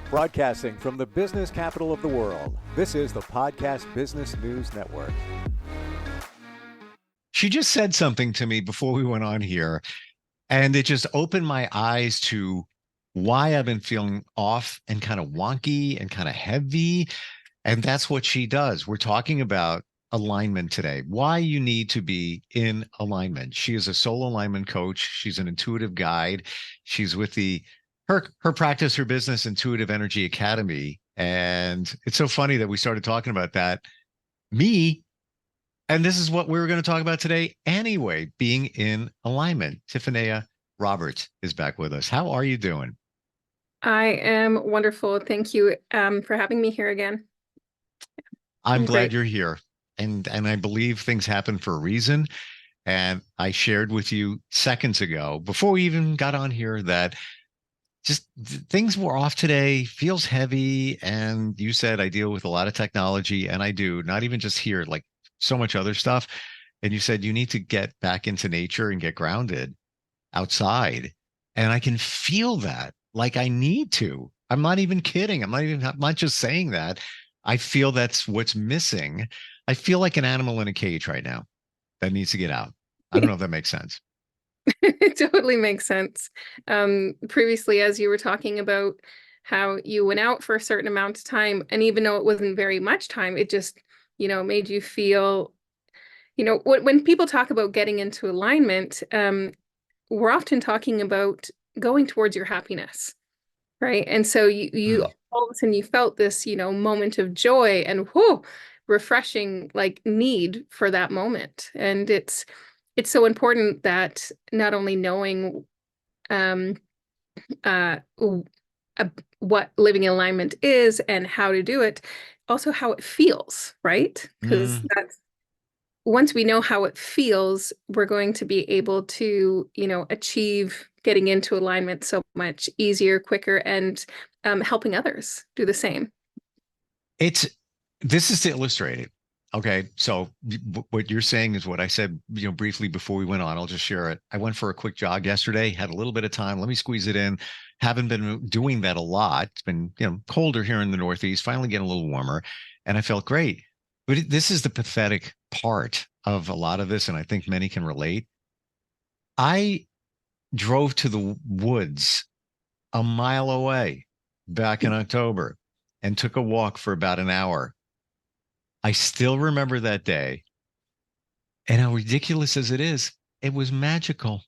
Broadcasting from the business capital of the world, this is the Podcast Business News Network. She just said something to me before we went on here, and it just opened my eyes to why I've been feeling off and kind of wonky and kind of heavy. And that's what she does. We're talking about alignment today, why you need to be in alignment. She is a soul alignment coach. She's an intuitive guide. She's with her practice, her business, Intuitive Energy Academy. And it's so funny that we started talking about that. Me, and this is what we were going to talk about today anyway, being in alignment. Tiffinnea Roberts is back with us. How are you doing? I am wonderful. Thank you for having me here again. I'm glad great. you're here. And I believe things happen for a reason. And I shared with you seconds ago, before we even got on here, that just things were off today, feels heavy. And you said I deal with a lot of technology, and I do, not even just here, like so much other stuff. And you said you need to get back into nature and get grounded outside. And I can feel that, like I need to. I'm not even kidding. I'm not just saying that. I feel that's what's missing. I feel like an animal in a cage right now that needs to get out. I don't know if that makes sense. It totally makes sense. Previously, as you were talking about how you went out for a certain amount of time, and even though it wasn't very much time, it just, made you feel, when people talk about getting into alignment, we're often talking about going towards your happiness, right? And so you Mm. all of a sudden you felt this, moment of joy and whoo, refreshing like need for that moment. And it's so important that not only knowing um, uh, what living in alignment is and how to do it, also how it feels, right? Because Mm. that's once we know how it feels, we're going to be able to, achieve getting into alignment so much easier, quicker, and helping others do the same. This is to illustrate it. Okay. So what you're saying is what I said, briefly before we went on. I'll just share it. I went for a quick jog yesterday, had a little bit of time. Let me squeeze it in. Haven't been doing that a lot. It's been, colder here in the Northeast, finally getting a little warmer, and I felt great. But this is the pathetic part of a lot of this, and I think many can relate. I drove to the woods a mile away back in October and took a walk for about an hour. I still remember that day. And how ridiculous as it is, it was magical.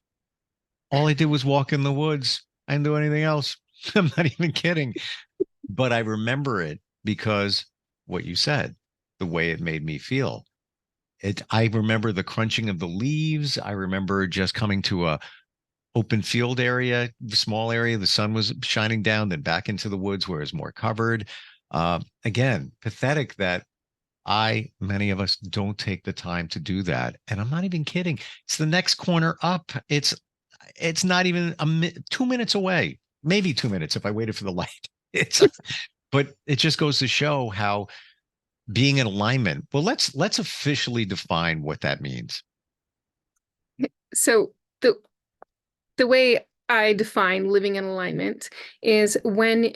All I did was walk in the woods. I didn't do anything else. I'm not even kidding. But I remember it because what you said, the way it made me feel. I remember the crunching of the leaves. I remember just coming to a open field area, small area. The sun was shining down, then back into the woods where it's more covered. Again, pathetic that many of us don't take the time to do that. And I'm not even kidding. It's the next corner up. It's not even 2 minutes away, maybe 2 minutes if I waited for the light. But it just goes to show how being in alignment. Well, let's officially define what that means. So the way I define living in alignment is when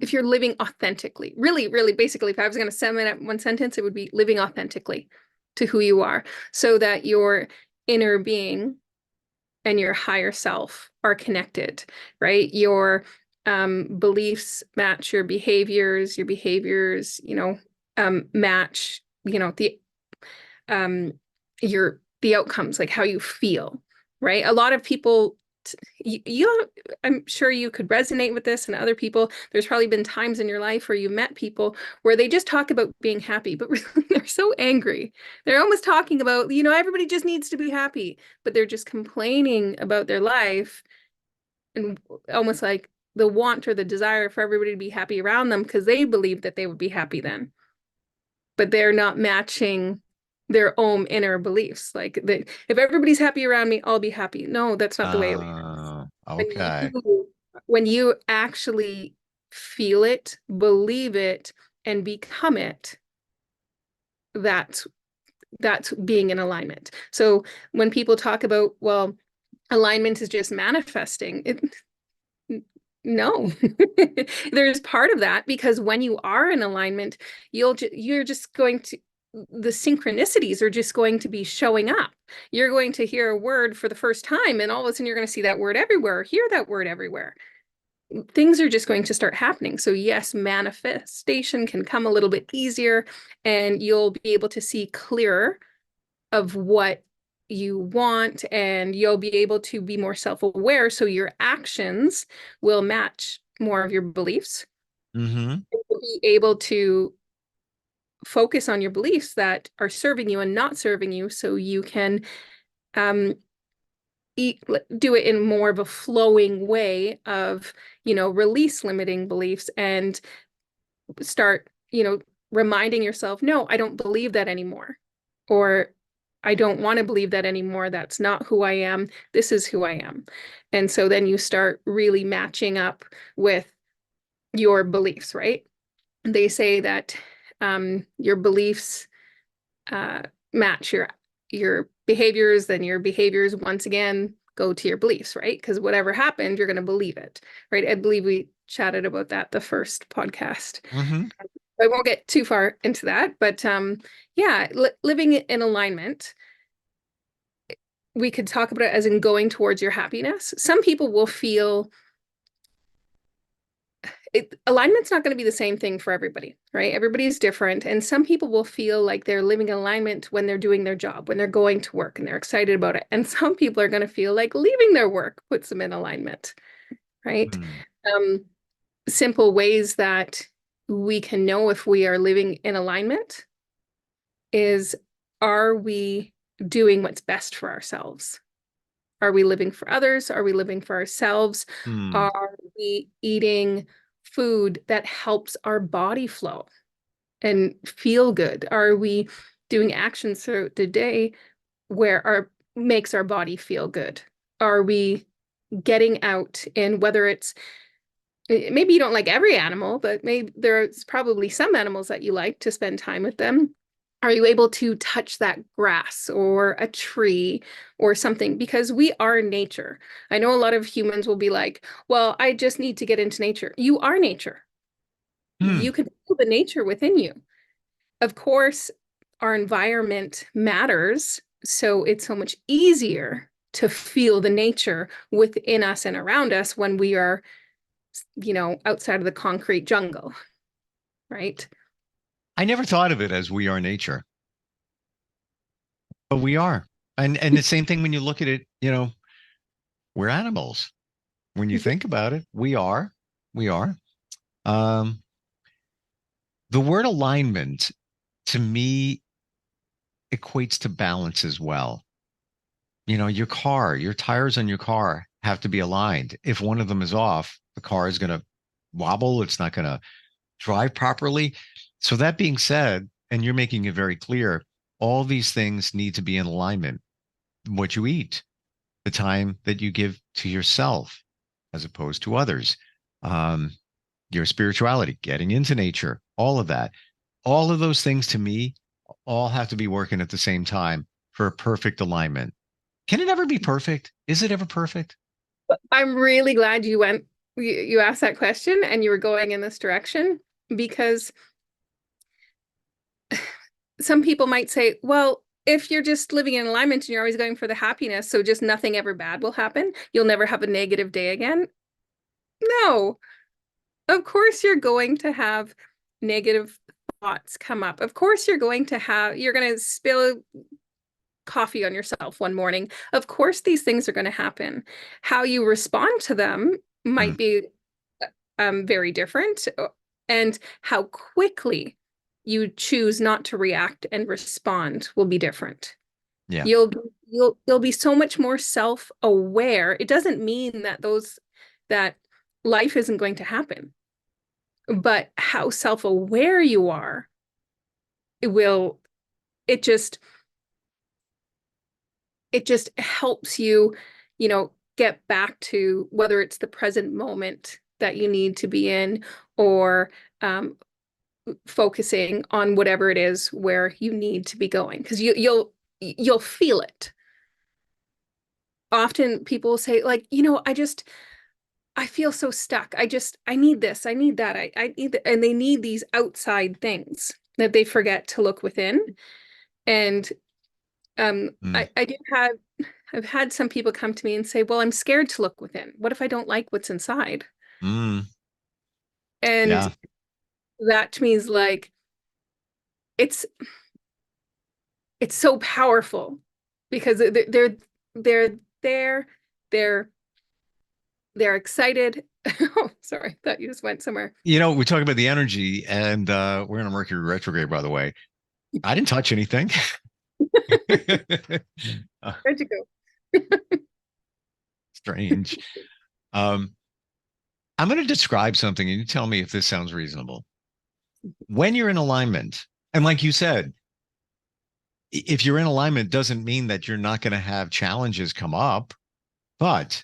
if you're living authentically, really, really basically, if I was going to sum it up in one sentence, it would be living authentically to who you are, so that your inner being and your higher self are connected, right? Your beliefs match your behaviors, match, the outcomes, like how you feel, right? A lot of people, I'm sure you could resonate with this, and other people, there's probably been times in your life where you met people where they just talk about being happy, but really they're so angry. They're almost talking about, everybody just needs to be happy, but they're just complaining about their life, and almost like the want or the desire for everybody to be happy around them because they believe that they would be happy then. But they're not matching their own inner beliefs. Like, if everybody's happy around me, I'll be happy. No, that's not the way it works. Okay. When you actually feel it, believe it, and become it, that's being in alignment. So when people talk about, well, alignment is just manifesting, No. There's part of that because when you are in alignment, you're just going to, the synchronicities are just going to be showing up. You're going to hear a word for the first time, and all of a sudden you're going to see that word everywhere, hear that word everywhere. Things are just going to start happening. So yes, manifestation can come a little bit easier, and you'll be able to see clearer of what you want, and you'll be able to be more self-aware. So your actions will match more of your beliefs. Mm-hmm. You'll be able to focus on your beliefs that are serving you and not serving you, so you can um, do it in more of a flowing way of, release limiting beliefs and start, reminding yourself, no, I don't believe that anymore. Or I don't want to believe that anymore. That's not who I am. This is who I am. And so then you start really matching up with your beliefs, right? They say that your beliefs match your behaviors, then your behaviors once again go to your beliefs, right? Because whatever happened, you're going to believe it, right? I believe we chatted about that the first podcast. Mm-hmm. I won't get too far into that, but yeah, living in alignment, we could talk about it as in going towards your happiness. Some people will feel alignment's not going to be the same thing for everybody, right? Everybody's different. And some people will feel like they're living in alignment when they're doing their job, when they're going to work and they're excited about it. And some people are going to feel like leaving their work puts them in alignment, right? Mm. Simple ways that we can know if we are living in alignment is, are we doing what's best for ourselves? Are we living for others? Are we living for ourselves? Mm. Are we eating food that helps our body flow and feel good? Are we doing actions throughout the day where makes our body feel good? Are we getting out, and whether it's, maybe you don't like every animal, but maybe there's probably some animals that you like to spend time with them. Are you able to touch that grass or a tree or something? Because we are nature. I know a lot of humans will be like, well, I just need to get into nature. You are nature. You Mm. can feel the nature within you. Of course, our environment matters. So it's so much easier to feel the nature within us and around us when we are, outside of the concrete jungle, right? I never thought of it as we are nature, but we are. And the same thing when you look at it, we're animals. When you think about it, we are. We are. Um, the word alignment to me equates to balance as well. Your tires on your car have to be aligned. If one of them is off, the car is going to wobble. It's not going to drive properly. So that being said, and you're making it very clear, all these things need to be in alignment. What you eat, the time that you give to yourself as opposed to others, um, your spirituality, getting into nature, all of that. All of those things to me all have to be working at the same time for a perfect alignment. Can it ever be perfect? Is it ever perfect? I'm really glad you asked that question and you were going in this direction, because some people might say, well, if you're just living in alignment and you're always going for the happiness, so just nothing ever bad will happen, you'll never have a negative day again. No, of course you're going to have negative thoughts come up. Of course you're going to spill coffee on yourself one morning. Of course these things are going to happen. How you respond to them might Mm, be very different, and how quickly you choose not to react and respond will be different. yeah. You'll be so much more self-aware. It doesn't mean that life isn't going to happen, but how self-aware you are, it will it just it just helps you, get back to whether it's the present moment that you need to be in, or focusing on whatever it is where you need to be going, because you'll feel it. Often people say, like, I feel so stuck. I need this. I need that. I need that. And they need these outside things that they forget to look within. And Mm, I've had some people come to me and say, well, I'm scared to look within. What if I don't like what's inside? mm, And yeah. that to me is like, it's it's so powerful because they're there, they're they're excited. Oh, sorry, thought you just went somewhere. We talk about the energy, and we're in a Mercury retrograde, by the way. I didn't touch anything. Uh, Where'd you go? strange. Um, I'm going to describe something, and you tell me if this sounds reasonable. When you're in alignment, and like you said, if you're in alignment, doesn't mean that you're not going to have challenges come up. But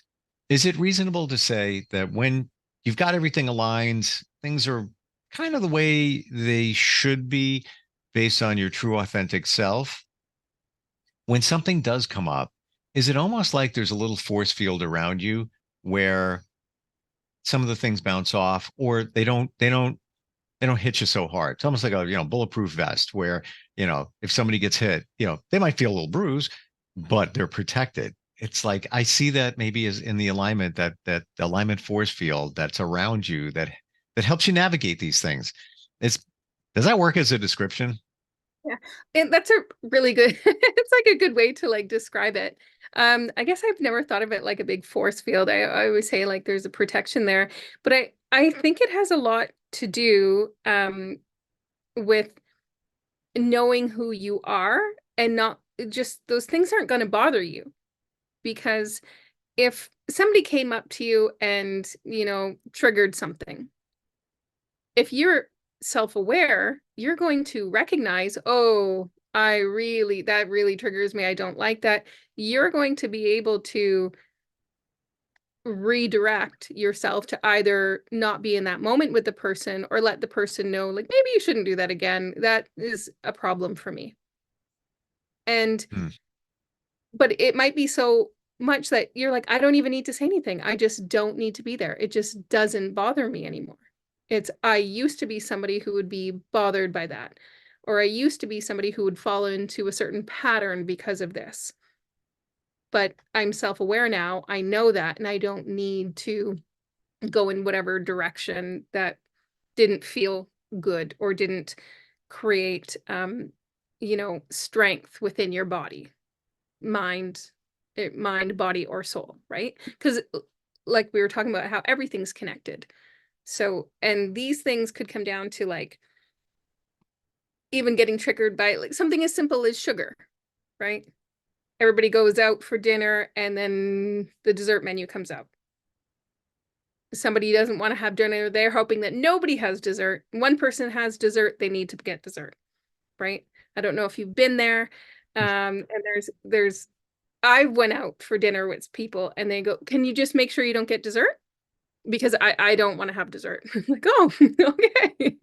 is it reasonable to say that when you've got everything aligned, things are kind of the way they should be based on your true authentic self? When something does come up, is it almost like there's a little force field around you where some of the things bounce off, or they don't hit you so hard? It's almost like a bulletproof vest where if somebody gets hit, they might feel a little bruise, but they're protected. It's like I see that maybe as in the alignment, that alignment force field that's around you, that helps you navigate these things. It's Does that work as a description? Yeah. And that's a really good, it's like a good way to like describe it. I guess I've never thought of it like a big force field. I always say like there's a protection there, but I think it has a lot to do with knowing who you are and not just those things aren't going to bother you. Because if somebody came up to you and, triggered something, if you're self-aware, you're going to recognize, oh, that really triggers me. I don't like that. You're going to be able to redirect yourself to either not be in that moment with the person or let the person know, like, maybe you shouldn't do that again. That is a problem for me. And, Hmm. but it might be so much that you're like, I don't even need to say anything. I just don't need to be there. It just doesn't bother me anymore. I used to be somebody who would be bothered by that, or I used to be somebody who would fall into a certain pattern because of this. But I'm self-aware now. I know that, and I don't need to go in whatever direction that didn't feel good or didn't create, strength within your body, mind, mind, body, or soul, right? Because like we were talking about how everything's connected. So, and these things could come down to like even getting triggered by like something as simple as sugar, right? Everybody goes out for dinner and then the dessert menu comes out. Somebody doesn't want to have dinner. They're hoping that nobody has dessert. One person has dessert, they need to get dessert, right? I don't know if you've been there. And I went out for dinner with people and they go, can you just make sure you don't get dessert? Because I don't want to have dessert. I'm like, oh, okay.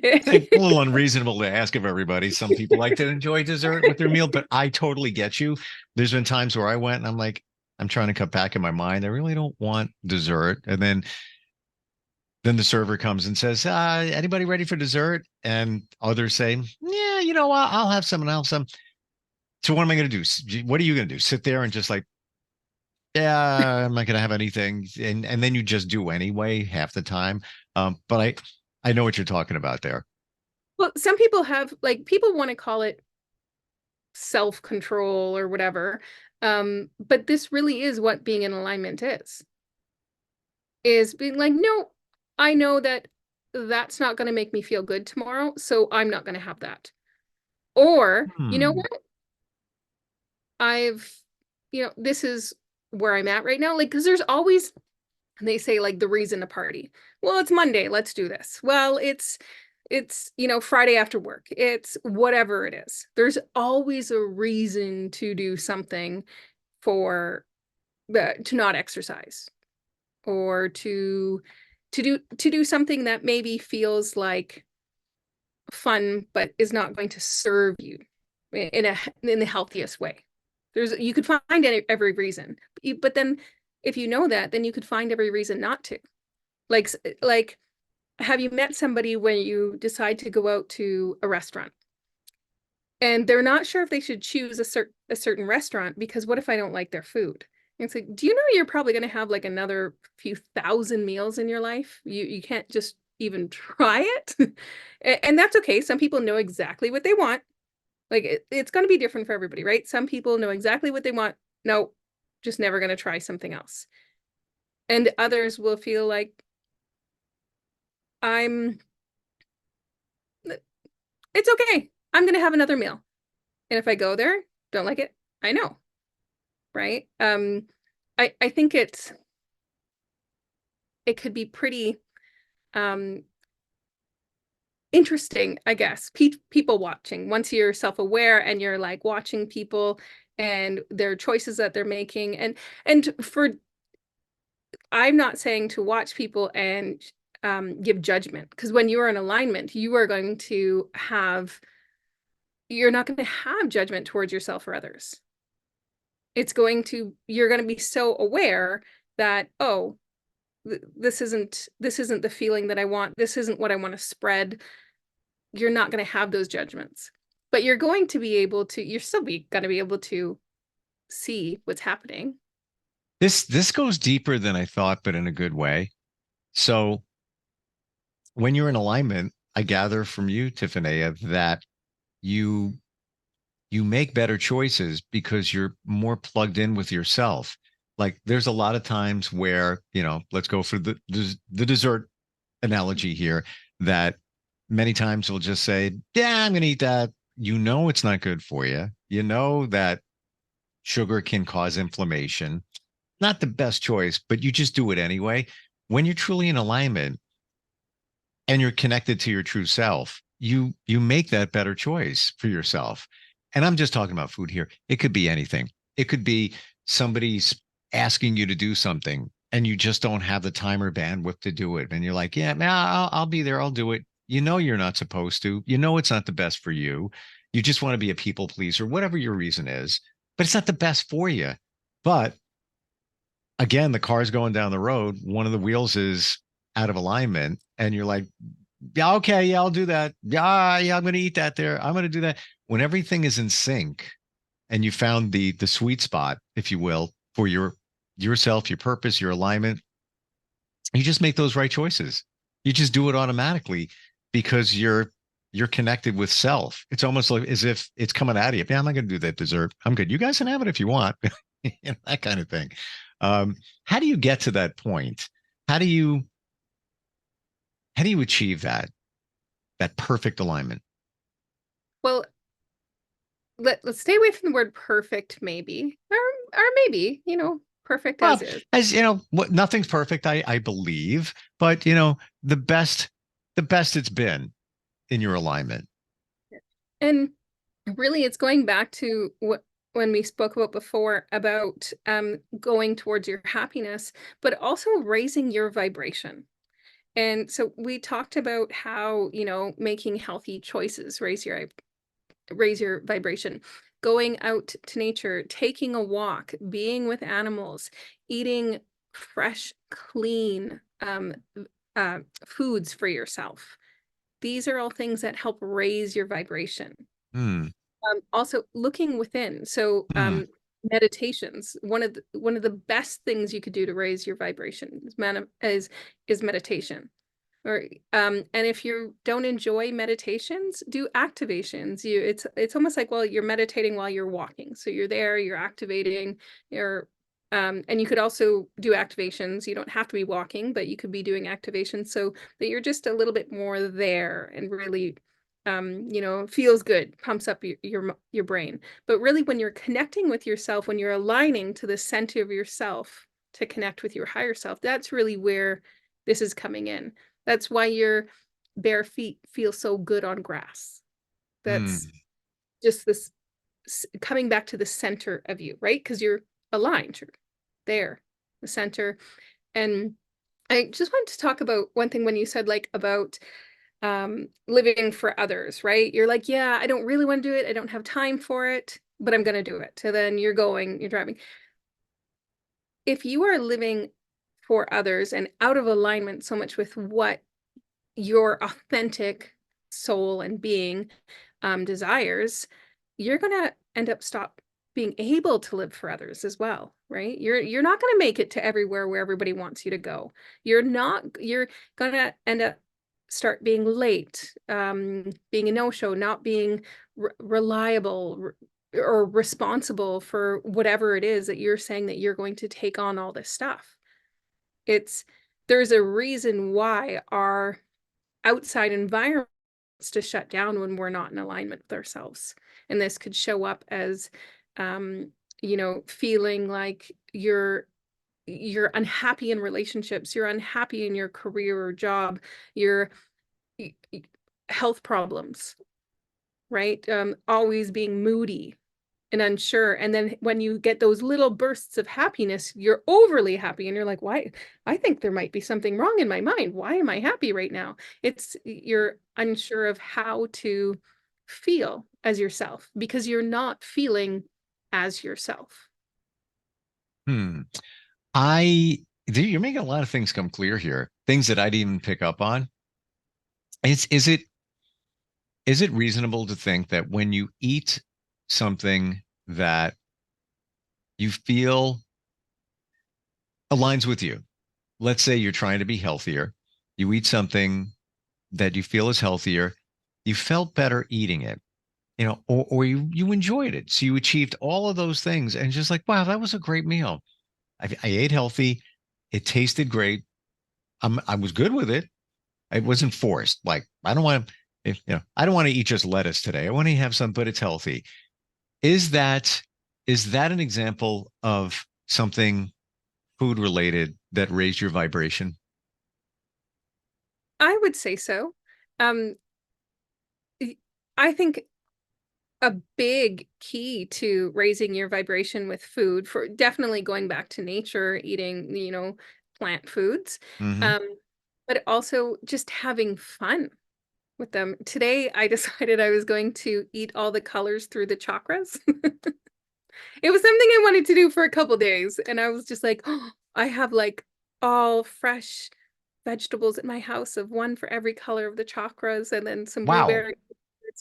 I think a little unreasonable to ask of everybody. Some people like to enjoy dessert with their meal, but I totally get you. There's been times where I went and I'm like, I'm trying to cut back in my mind. I really don't want dessert. And then the server comes and says, anybody ready for dessert? And others say, yeah, I'll have someone else. So what am I going to do? What are you going to do? Sit there and just like, yeah, I'm not going to have anything. And then you just do anyway half the time. But I know what you're talking about there. Well, some people have like people want to call it self-control or whatever. But this really is what being in alignment is being like, no, I know that that's not going to make me feel good tomorrow, so I'm not going to have that. Or, you know Hmm. what? I've, this is where I'm at right now. Like, because there's always, they say like the reason to party. Well, it's Monday, let's do this. Well, it's Friday after work. It's whatever it is. There's always a reason to do something for to not exercise or to do something that maybe feels like fun but is not going to serve you in the healthiest way. You could find every reason, but then if you know that, then you could find every reason not to. Like, have you met somebody when you decide to go out to a restaurant and they're not sure if they should choose a certain restaurant because what if I don't like their food? And it's like, do you know you're probably going to have like another few thousand meals in your life? You can't just even try it. And that's okay. Some people know exactly what they want. Like it's going to be different for everybody, right? Some people know exactly what they want. No, just never going to try something else. And others will feel like I'm it's okay. I'm going to have another meal. And if I go there, don't like it, I know, right? I think it could be pretty um interesting, I guess. People watching. Once you're self-aware and you're like watching people and their choices that they're making and for I'm not saying to watch people and give judgment because when you are in alignment, you're not going to have judgment towards yourself or others. You're going to be so aware that, oh, this isn't the feeling that I want. This isn't what I want to spread. You're not going to have those judgments, but you're going to be able to, you're still going to be able to see what's happening. This goes deeper than I thought, but in a good way. So when you're in alignment, I gather from you, Tiffinnea, that you you make better choices because you're more plugged in with yourself. Like there's a lot of times where, let's go for the dessert analogy here, that many times we'll just say, yeah, I'm going to eat that. You know, it's not good for you. You know that sugar can cause inflammation. Not the best choice, but you just do it anyway. When you're truly in alignment and you're connected to your true self, you make that better choice for yourself. And I'm just talking about food here. It could be anything. It could be somebody's asking you to do something and you just don't have the time or bandwidth to do it. And you're like, yeah, man, I'll be there. I'll do it. You know, you're not supposed to. You know, it's not the best for you. You just want to be a people pleaser, whatever your reason is, but it's not the best for you. But again, the car's going down the road. One of the wheels is out of alignment. And you're like, yeah, okay, yeah, I'll do that. Yeah, I'm going to eat that there. I'm going to do that. When everything is in sync and you found the sweet spot, if you will, for yourself, your purpose, your alignment, you just make those right choices. You just do it automatically because you're connected with self. It's almost like as if it's coming out of you. Yeah, I'm not going to do that dessert. I'm good. You guys can have it if you want. That kind of thing. How do you get to that point? How do you achieve that perfect alignment? Well, let's stay away from the word perfect, maybe, or maybe, perfect Well, as is. as you know, nothing's perfect, I believe, but the best it's been in your alignment. And really, it's going back to when we spoke about before about going towards your happiness, but also raising your vibration. And so we talked about how, making healthy choices raise your vibration, going out to nature, taking a walk, being with animals, eating fresh, clean foods for yourself. These are all things that help raise your vibration. Hmm. Also looking within. So Hmm. meditations, one of the best things you could do to raise your vibration is meditation. Or and if you don't enjoy meditations, do activations. It's almost like, well, you're meditating while you're walking. So you're there, you're activating, and you could also do activations. You don't have to be walking, but you could be doing activations so that you're just a little bit more there and really feels good, pumps up your brain. But really when you're connecting with yourself, when you're aligning to the center of yourself to connect with your higher self, that's really where this is coming in. That's why your bare feet feel so good on grass. That's Hmm. just this coming back to the center of you, right? Because you're aligned, you're there, the center. And I just wanted to talk about one thing when you said like about living for others, right? You're like, yeah, I don't really want to do it. I don't have time for it, but I'm going to do it. So then you're driving. if you are living for others and out of alignment so much with what your authentic soul and being desires, you're gonna end up stop being able to live for others as well, right? You're not gonna make it to everywhere where everybody wants you to go. You're gonna end up start being late, being a no-show, not being reliable or responsible for whatever it is that you're saying that you're going to take on all this stuff. It's there's a reason why our outside environment to shut down when we're not in alignment with ourselves. And this could show up as, feeling like you're unhappy in relationships, you're unhappy in your career or job, your health problems, right? Always being moody and unsure. And then when you get those little bursts of happiness, you're overly happy and you're like, why? I think there might be something wrong in my mind. Why am I happy right now? It's you're unsure of how to feel as yourself because you're not feeling as yourself. Hmm. You're making a lot of things come clear here. Things that I didn't even pick up on. Is it reasonable to think that when you eat something that you feel aligns with you, let's say you're trying to be healthier, you eat something that you feel is healthier, you felt better eating it, or you enjoyed it. So you achieved all of those things and just like, wow, that was a great meal. I ate healthy. It tasted great. I was good with it. It wasn't forced. Like, I don't want to eat just lettuce today. I want to have some, but it's healthy. Is that an example of something food related that raised your vibration? I would say so. Um, I think a big key to raising your vibration with food, for definitely going back to nature, eating, plant foods, Hmm. um, but also just having fun with them. Today, I decided I was going to eat all the colors through the chakras. It was something I wanted to do for a couple days, and I was just like, oh, I have like all fresh vegetables at my house of one for every color of the chakras, and then some Wow. blueberries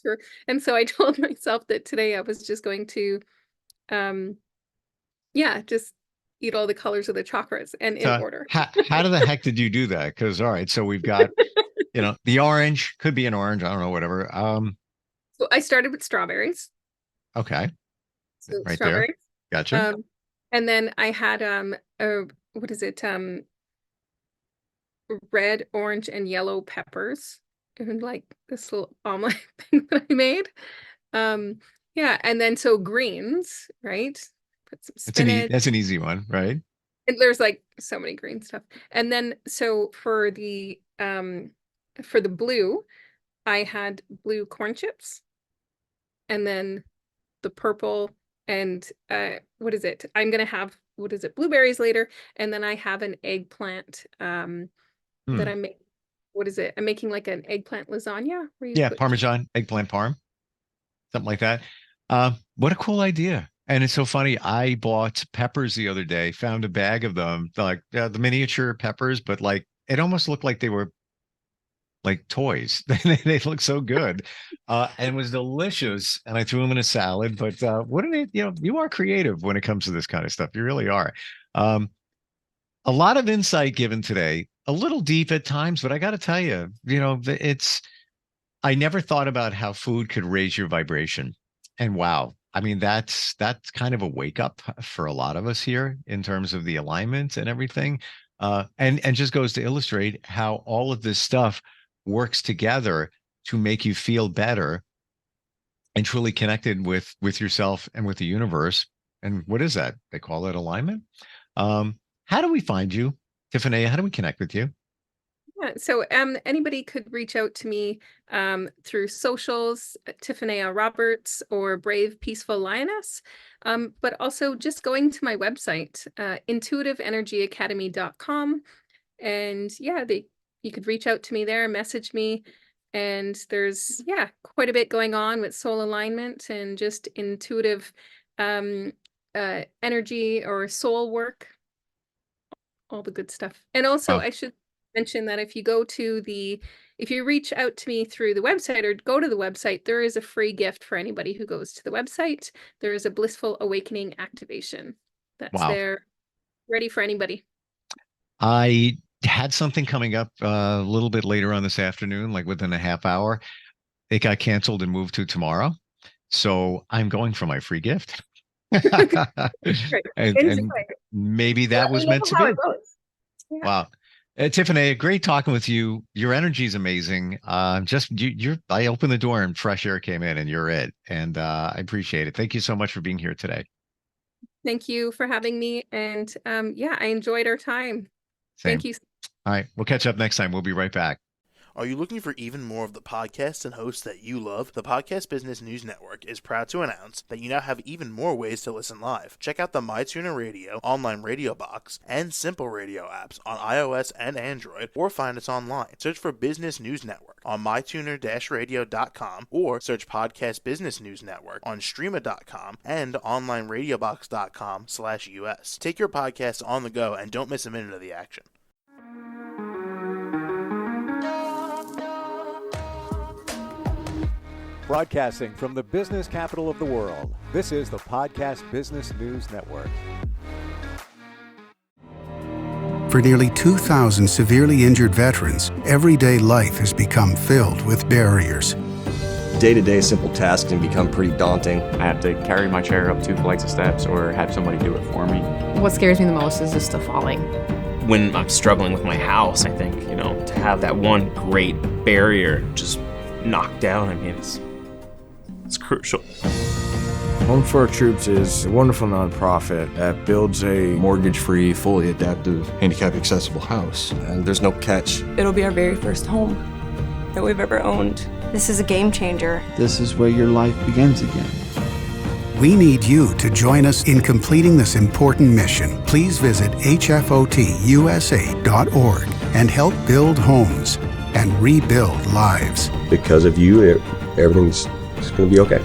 for. And so I told myself that today I was just going to, um, yeah, just eat all the colors of the chakras and in So order. how the heck did you do that? Because all right, so we've got, the orange could be an orange. I don't know, whatever. So I started with strawberries. Okay, So right there. strawberries. Gotcha. Um, and then I had what is it? Red, orange, and yellow peppers and like this little omelet thing that I made. Um, yeah, and then so greens, right? Put some spinach. That's an easy one, right? And there's like so many green stuff. And then so for the blue, I had blue corn chips and then the purple and what is it? I'm gonna have what is it, blueberries later, and then I have an eggplant that Hmm. I'm making. What is it? I'm making like an eggplant lasagna where you Yeah, put Parmesan, eggplant parm, something like that. What a cool idea. And it's so funny. I bought peppers the other day, found a bag of them, like the miniature peppers, but like it almost looked like they were like toys. They look so good. And it was delicious. And I threw them in a salad. But wouldn't it, you are creative when it comes to this kind of stuff. You really are. Um, a lot of insight given today, a little deep at times, but I got to tell you, I never thought about how food could raise your vibration. And wow, I mean, that's kind of a wake up for a lot of us here in terms of the alignment and everything. And just goes to illustrate how all of this stuff works together to make you feel better and truly connected with yourself and with the universe. And what is that? They call it alignment. How do we find you, Tiffinnea? How do we connect with you? yeah, so anybody could reach out to me through socials, Tiffinnea Roberts or Brave Peaceful Lioness, but also just going to my website, intuitiveenergyacademy.com. And yeah, you could reach out to me there, message me. And there's, yeah, quite a bit going on with soul alignment and just intuitive energy or soul work. all the good stuff. And also, Wow. I should mention that if you reach out to me through the website or go to the website, there is a free gift for anybody who goes to the website. There is a Blissful Awakening activation that's Wow. there, ready for anybody. I had something coming up a little bit later on this afternoon, like within a half hour. It got canceled and moved to tomorrow. So I'm going for my free gift. Great. and Enjoy. maybe that Let me was know meant to how be. it goes. Yeah. Wow. Tiffinnea, great talking with you. Your energy is amazing. I opened the door and fresh air came in and you're it. And I appreciate it. Thank you so much for being here today. Thank you for having me. And yeah, I enjoyed our time. Same. Thank you. All right. We'll catch up next time. We'll be right back. Are you looking for even more of the podcasts and hosts that you love? The Podcast Business News Network is proud to announce that you now have even more ways to listen live. Check out the MyTuner Radio, online radio box, and Simple Radio apps on iOS and Android, or find us online. Search for Business News Network on mytuner-radio.com, or search Podcast Business News Network on streama.com and onlineradiobox.com/US. Take your podcast on the go and don't miss a minute of the action. Broadcasting from the business capital of the world, this is the Podcast Business News Network. For nearly 2,000 severely injured veterans, everyday life has become filled with barriers. Day-to-day simple tasks can become pretty daunting. I have to carry my chair up 2 flights of steps or have somebody do it for me. What scares me the most is just the falling. When I'm struggling with my house, I think, to have that one great barrier just knocked down, it's crucial. Home for Our Troops is a wonderful nonprofit that builds a Mortgage-free, fully adaptive, handicap-accessible house. And there's no catch. It'll be our very first home that we've ever owned. This is a game changer. This is where your life begins again. We need you to join us in completing this important mission. Please visit hfotusa.org and help build homes and rebuild lives. Because of you, everything's going to be okay.